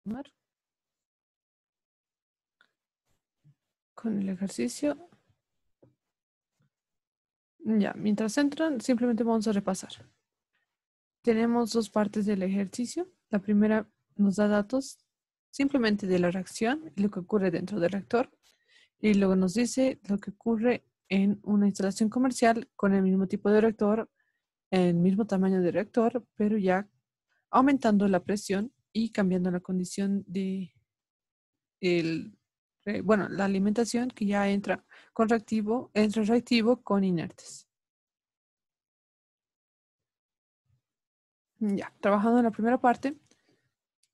continuar con el ejercicio. Ya, mientras entran, simplemente vamos a repasar. Tenemos dos partes del ejercicio. La primera nos da datos simplemente de la reacción y lo que ocurre dentro del reactor. Y luego nos dice lo que ocurre en una instalación comercial con el mismo tipo de reactor, el mismo tamaño de reactor, pero ya aumentando la presión y cambiando la condición de la alimentación, que ya entra reactivo con inertes. Ya, trabajando en la primera parte,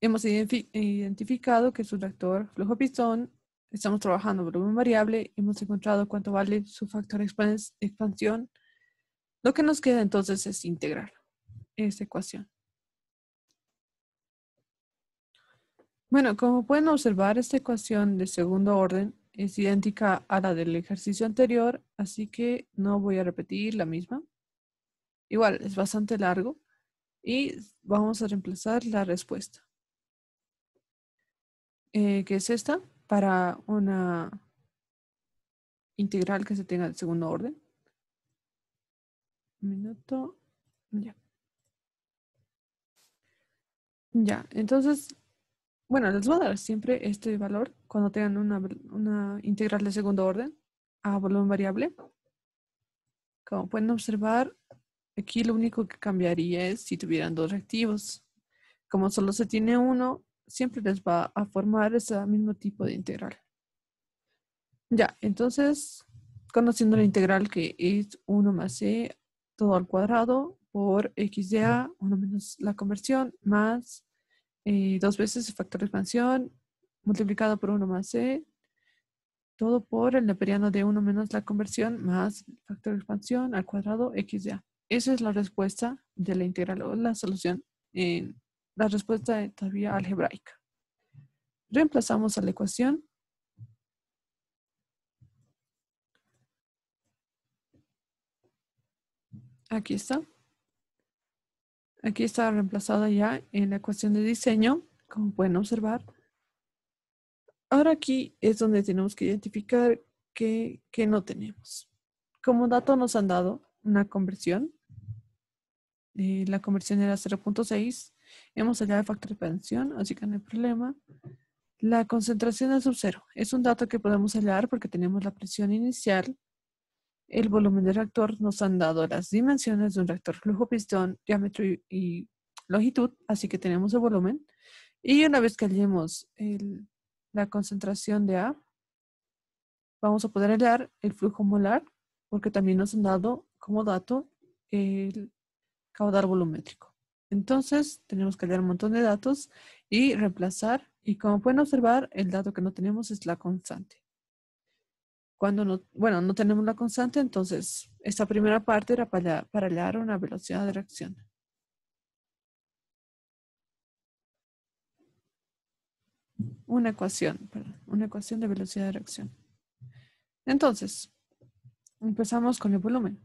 hemos identificado que su reactor flujo pistón, estamos trabajando volumen variable, hemos encontrado cuánto vale su factor de expansión. Lo que nos queda entonces es integrar esta ecuación. Bueno, como pueden observar, esta ecuación de segundo orden es idéntica a la del ejercicio anterior, así que no voy a repetir la misma. Igual, es bastante largo y vamos a reemplazar la respuesta. Que es esta, para una integral que se tenga de segundo orden. Un minuto. Ya. Ya, entonces, bueno, les voy a dar siempre este valor cuando tengan una integral de segundo orden a volumen variable. Como pueden observar, aquí lo único que cambiaría es si tuvieran dos reactivos. Como solo se tiene uno, siempre les va a formar ese mismo tipo de integral. Ya, entonces, conociendo la integral que es 1 más c todo al cuadrado por x de a, 1 menos la conversión, más 2 veces el factor de expansión multiplicado por 1 más c, todo por el neperiano de 1 menos la conversión más el factor de expansión al cuadrado x de a. Esa es la respuesta de la integral o la solución en la respuesta todavía algebraica. Reemplazamos a la ecuación. Aquí está. Aquí está reemplazada ya en la ecuación de diseño, como pueden observar. Ahora aquí es donde tenemos que identificar que no tenemos. Como dato nos han dado una conversión. La conversión era 0.6. Hemos hallado el factor de expansión, así que no hay problema. La concentración es sub 0. Es un dato que podemos hallar porque tenemos la presión inicial. El volumen del reactor nos han dado las dimensiones de un reactor flujo pistón, diámetro y longitud, así que tenemos el volumen. Y una vez que hallemos la concentración de A, vamos a poder hallar el flujo molar, porque también nos han dado como dato el caudal volumétrico. Entonces, tenemos que hallar un montón de datos y reemplazar. Y como pueden observar, el dato que no tenemos es la constante. Cuando no tenemos la constante, entonces esta primera parte era para hallar una velocidad de reacción. Una ecuación de velocidad de reacción. Entonces, empezamos con el volumen.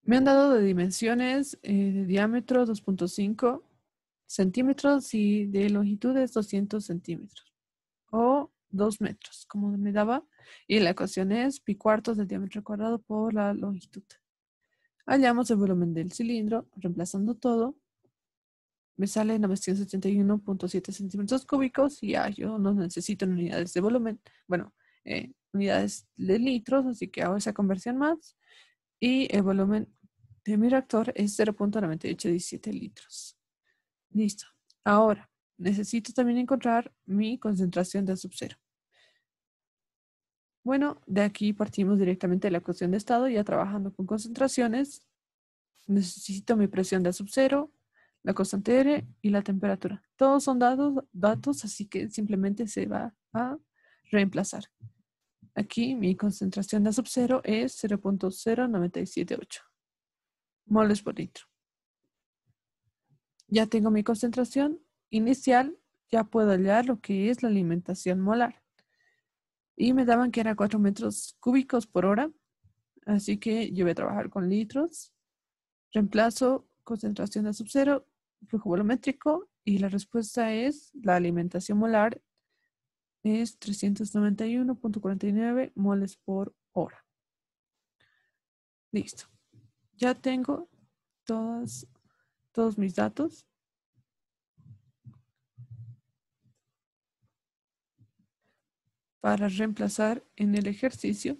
Me han dado de dimensiones de diámetro 2.5 centímetros y de longitudes 200 centímetros o 2 metros, como me daba. Y la ecuación es pi cuartos del diámetro cuadrado por la longitud. Hallamos el volumen del cilindro, reemplazando todo. Me sale 971.7 centímetros cúbicos y ya yo no necesito unidades de volumen, bueno, unidades de litros, así que hago esa conversión más. Y el volumen de mi reactor es 0.9817 litros. Listo. Ahora, necesito también encontrar mi concentración de sub-0. Bueno, de aquí partimos directamente de la ecuación de estado, ya trabajando con concentraciones. Necesito mi presión de sub-0, la constante R y la temperatura. Todos son datos, así que simplemente se va a reemplazar. Aquí mi concentración de sub-0 es 0.0978 moles por litro. Ya tengo mi concentración inicial, ya puedo hallar lo que es la alimentación molar. Y me daban que era 4 metros cúbicos por hora, así que yo voy a trabajar con litros. Reemplazo concentración de sub-0, flujo volumétrico Y la respuesta es, la alimentación molar es 391.49 moles por hora. Listo. Ya tengo todos mis datos. Para reemplazar en el ejercicio,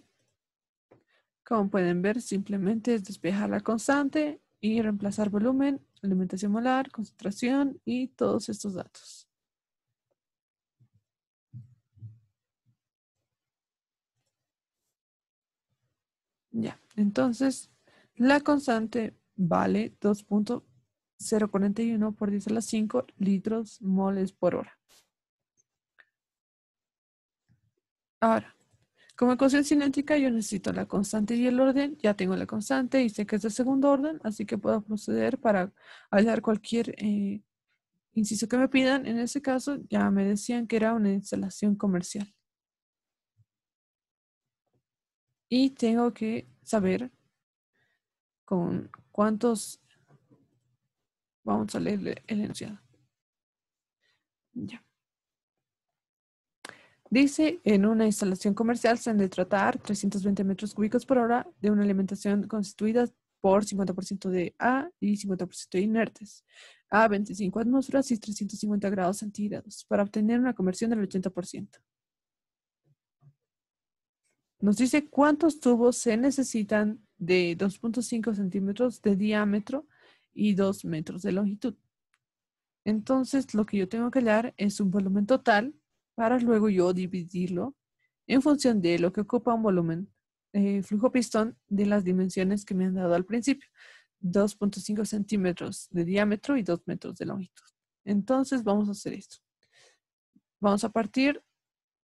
como pueden ver, simplemente es despejar la constante y reemplazar volumen, alimentación molar, concentración y todos estos datos. Ya, entonces la constante vale 2.041 por 10 a la 5 litros moles por hora. Ahora, como ecuación cinética, yo necesito la constante y el orden. Ya tengo la constante y sé que es de segundo orden, así que puedo proceder para hallar cualquier inciso que me pidan. En ese caso, ya me decían que era una instalación comercial. Y tengo que saber con cuántos. Vamos a leer el enunciado. Ya. Dice, en una instalación comercial se han de tratar 320 metros cúbicos por hora de una alimentación constituida por 50% de A y 50% de inertes, a 25 atmósferas y 350 grados centígrados, para obtener una conversión del 80%. Nos dice cuántos tubos se necesitan de 2.5 centímetros de diámetro y 2 metros de longitud. Entonces, lo que yo tengo que hallar es un volumen total para luego yo dividirlo en función de lo que ocupa un volumen flujo pistón de las dimensiones que me han dado al principio. 2.5 centímetros de diámetro y 2 metros de longitud. Entonces, vamos a hacer esto. Vamos a partir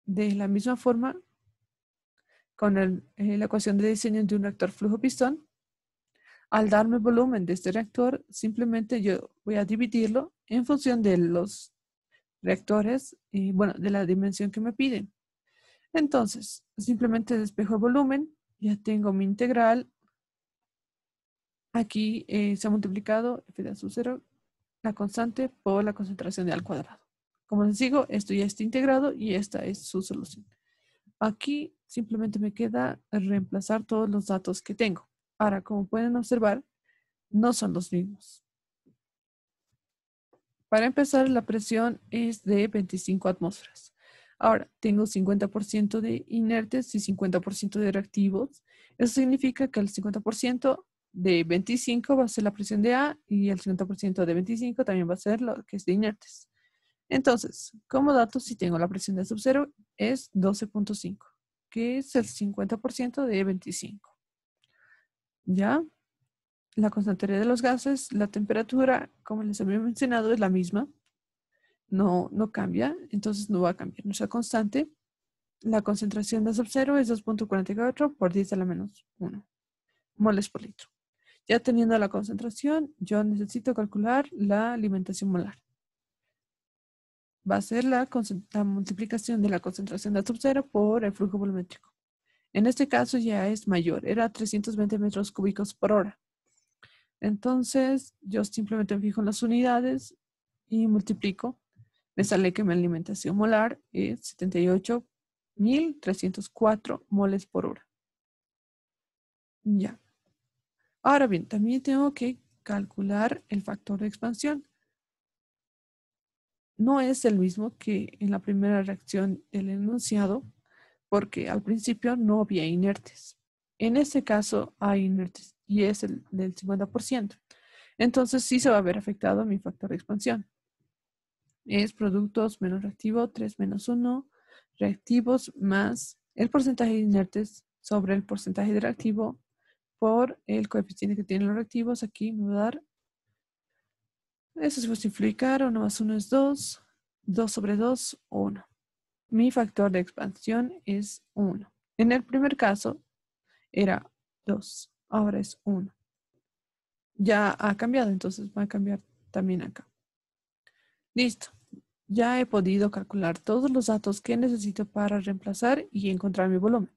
de la misma forma con la ecuación de diseño de un reactor flujo pistón. Al darme el volumen de este reactor, simplemente yo voy a dividirlo en función de los reactores y, bueno, de la dimensión que me piden. Entonces, simplemente despejo el volumen, ya tengo mi integral. Aquí se ha multiplicado f de a sub 0, la constante, por la concentración de al cuadrado. Como les digo, esto ya está integrado y esta es su solución. Aquí simplemente me queda reemplazar todos los datos que tengo. Ahora, como pueden observar, no son los mismos. Para empezar, la presión es de 25 atmósferas. Ahora, tengo 50% de inertes y 50% de reactivos. Eso significa que el 50% de 25 va a ser la presión de A y el 50% de 25 también va a ser lo que es de inertes. Entonces, como dato, si tengo la presión de sub 0, es 12.5, que es el 50% de 25. ¿Ya? La constante de los gases, la temperatura, como les había mencionado, es la misma. No cambia, entonces no va a cambiar nuestra constante. La concentración de sub 0 es 2.44 por 10 a la menos 1 moles por litro. Ya teniendo la concentración, yo necesito calcular la alimentación molar. Va a ser la multiplicación de la concentración de sub 0 por el flujo volumétrico. En este caso ya es mayor, era 320 metros cúbicos por hora. Entonces, yo simplemente me fijo en las unidades y multiplico. Me sale que mi alimentación molar es 78.304 moles por hora. Ya. Ahora bien, también tengo que calcular el factor de expansión. No es el mismo que en la primera reacción del enunciado, porque al principio no había inertes. En este caso hay inertes y es el del 50%. Entonces sí se va a ver afectado mi factor de expansión. Es productos menos reactivo, 3 menos 1, reactivos más el porcentaje de inertes sobre el porcentaje de reactivo por el coeficiente que tienen los reactivos. Aquí me va a dar, eso se va a simplificar, 1 más 1 es 2, 2 sobre 2, 1. Mi factor de expansión es 1. En el primer caso era 2, ahora es 1. Ya ha cambiado, entonces va a cambiar también acá. Listo. Ya he podido calcular todos los datos que necesito para reemplazar y encontrar mi volumen.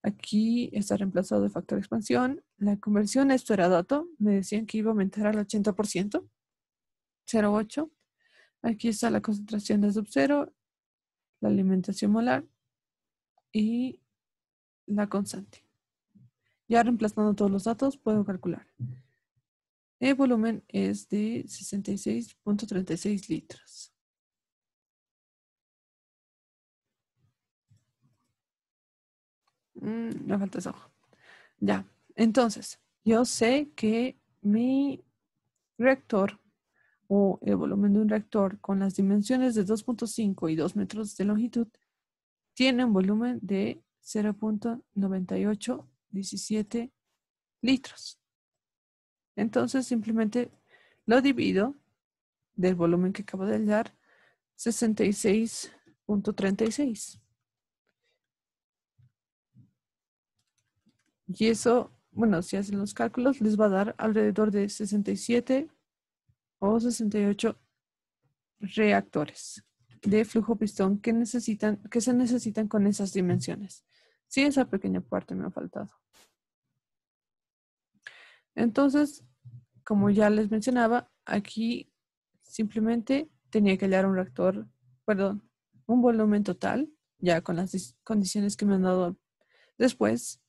Aquí está reemplazado el factor de expansión. La conversión, esto era dato. Me decían que iba a aumentar al 80%, 0.8. Aquí está la concentración de sub-cero, la alimentación molar y la constante. Ya reemplazando todos los datos, puedo calcular. El volumen es de 66.36 litros. Me falta esa hoja. Ya, entonces, yo sé que mi reactor o el volumen de un reactor con las dimensiones de 2.5 y 2 metros de longitud tiene un volumen de 0.9817 litros. Entonces, simplemente lo divido del volumen que acabo de hallar, 66.36. Y eso, bueno, si hacen los cálculos, les va a dar alrededor de 67 o 68 reactores de flujo pistón que se necesitan con esas dimensiones. Sí, esa pequeña parte me ha faltado. Entonces, como ya les mencionaba, aquí simplemente tenía que hallar un reactor, perdón, un volumen total, ya con las condiciones que me han dado después.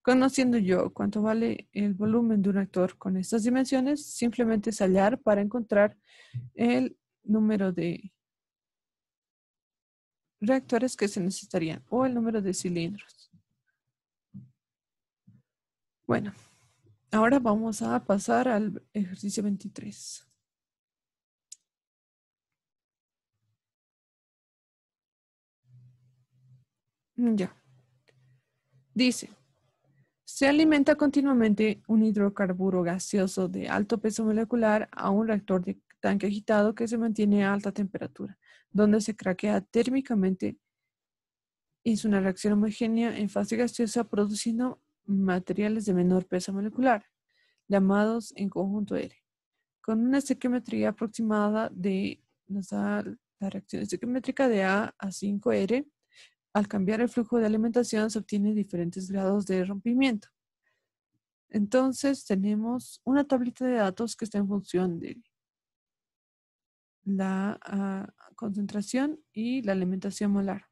Conociendo yo cuánto vale el volumen de un reactor con estas dimensiones, simplemente es hallar para encontrar el número de reactores que se necesitarían o el número de cilindros. Bueno, ahora vamos a pasar al ejercicio 23. Ya. Dice, se alimenta continuamente un hidrocarburo gaseoso de alto peso molecular a un reactor de tanque agitado que se mantiene a alta temperatura, donde se craquea térmicamente. Es una reacción homogénea en fase gaseosa produciendo materiales de menor peso molecular, llamados en conjunto R. Con una estequiometría aproximada nos da la reacción estequiométrica de A 5R. Al cambiar el flujo de alimentación se obtienen diferentes grados de rompimiento. Entonces tenemos una tablita de datos que está en función de la concentración y la alimentación molar.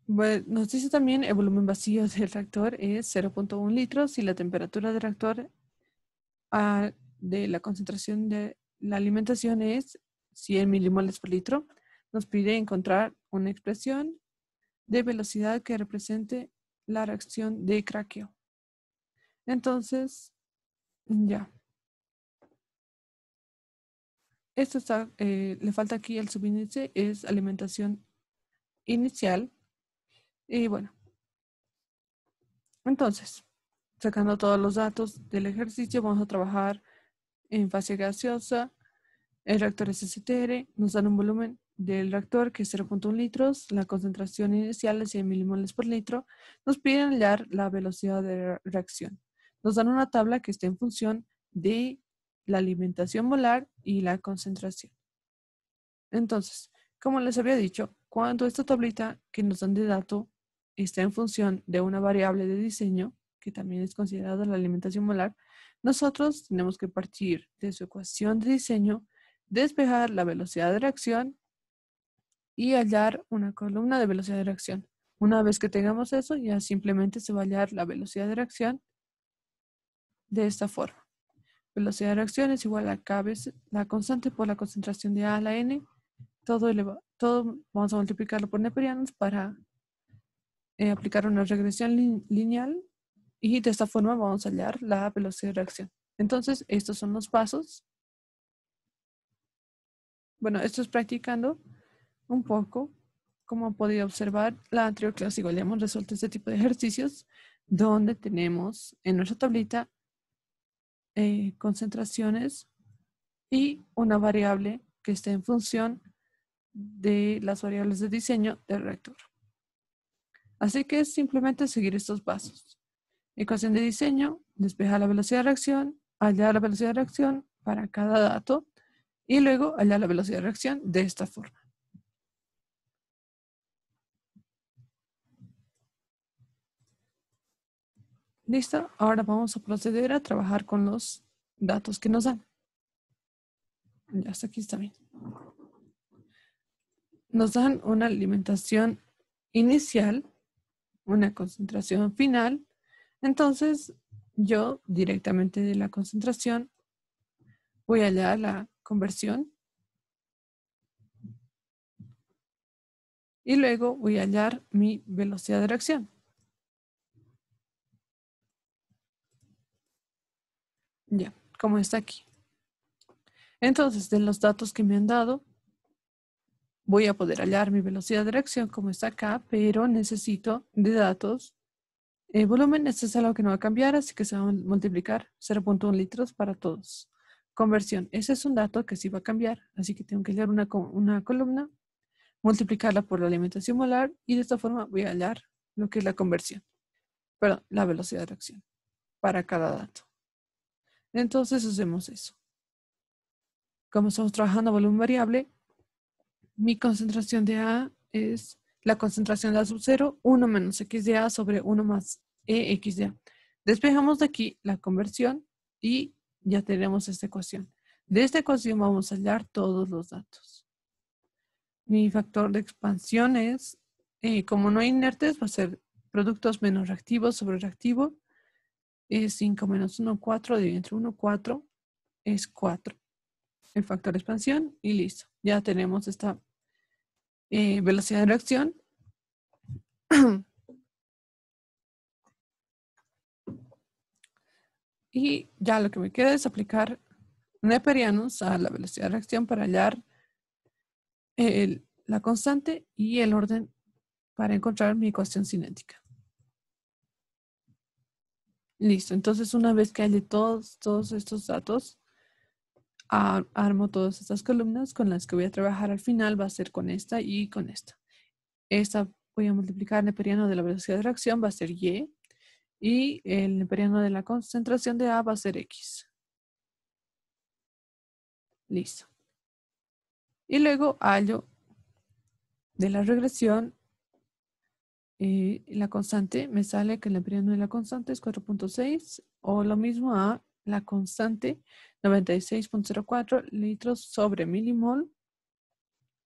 Bueno, nos dice también el volumen vacío del reactor es 0.1 litros y la temperatura del reactor de la concentración de la alimentación es 100 milimoles por litro. Nos pide encontrar una expresión de velocidad que represente la reacción de craqueo. Entonces, ya. Esto está, le falta aquí el subíndice, es alimentación inicial. Y bueno, entonces, sacando todos los datos del ejercicio, vamos a trabajar en fase gaseosa. El reactor es STR, nos dan un volumen del reactor que es 0.1 litros, la concentración inicial es 100 milimoles por litro. Nos piden hallar la velocidad de reacción. Nos dan una tabla que está en función de la alimentación molar y la concentración. Entonces, como les había dicho, cuando esta tablita que nos dan de dato está en función de una variable de diseño, que también es considerada la alimentación molar, nosotros tenemos que partir de su ecuación de diseño, despejar la velocidad de reacción y hallar una columna de velocidad de reacción. Una vez que tengamos eso, ya simplemente se va a hallar la velocidad de reacción de esta forma. Velocidad de reacción es igual a K veces la constante por la concentración de A a la N, todo vamos a multiplicarlo por neperianos para aplicar una regresión lineal y de esta forma vamos a hallar la velocidad de reacción. Entonces, estos son los pasos. Bueno, esto es practicando un poco. Como han podido observar, la anterior clase igual ya hemos resuelto este tipo de ejercicios donde tenemos en nuestra tablita concentraciones y una variable que esté en función de las variables de diseño del reactor. Así que es simplemente seguir estos pasos. Ecuación de diseño, despejar la velocidad de reacción, hallar la velocidad de reacción para cada dato y luego hallar la velocidad de reacción de esta forma. ¿Listo? Ahora vamos a proceder a trabajar con los datos que nos dan. Ya hasta aquí está bien. Nos dan una alimentación inicial, una concentración final. Entonces, yo directamente de la concentración voy a hallar la conversión y luego voy a hallar mi velocidad de reacción. Ya, como está aquí. Entonces, de los datos que me han dado, voy a poder hallar mi velocidad de reacción como está acá, pero necesito de datos. El volumen, este es algo que no va a cambiar, así que se va a multiplicar 0.1 litros para todos. Conversión, ese es un dato que sí va a cambiar, así que tengo que hallar una columna, multiplicarla por la alimentación molar y de esta forma voy a hallar lo que es la conversión, perdón, la velocidad de reacción para cada dato. Entonces hacemos eso. Como estamos trabajando a volumen variable, mi concentración de A es la concentración de A sub 0, 1 menos X de A sobre 1 más EX de A. Despejamos de aquí la conversión y ya tenemos esta ecuación. De esta ecuación vamos a hallar todos los datos. Mi factor de expansión es, como no hay inertes, va a ser productos menos reactivos sobre reactivo. Es 5 menos 1, 4, dividido entre 1, 4, es 4. El factor de expansión y listo. Ya tenemos esta velocidad de reacción. Y ya lo que me queda es aplicar neperianos a la velocidad de reacción para hallar la constante y el orden para encontrar mi ecuación cinética. Listo, entonces una vez que halle todos estos datos, armo todas estas columnas con las que voy a trabajar al final, va a ser con esta y con esta. Esta voy a multiplicar el neperiano de la velocidad de reacción, va a ser Y, y el neperiano de la concentración de A va a ser X. Listo. Y luego hallo de la regresión la constante, me sale que el neperiano de la constante es 4.6 o lo mismo a la constante 96.04 litros sobre milimol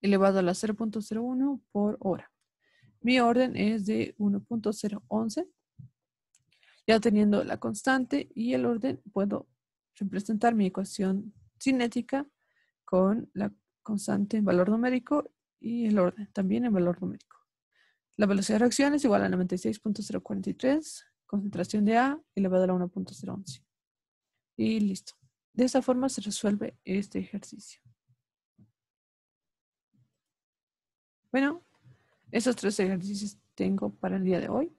elevado a la 0.01 por hora. Mi orden es de 1.011. Ya teniendo la constante y el orden, puedo representar mi ecuación cinética con la constante en valor numérico y el orden también en valor numérico. La velocidad de reacción es igual a 96.043, concentración de A elevado a la 1.011. Y listo. De esa forma se resuelve este ejercicio. Bueno, esos 3 ejercicios tengo para el día de hoy.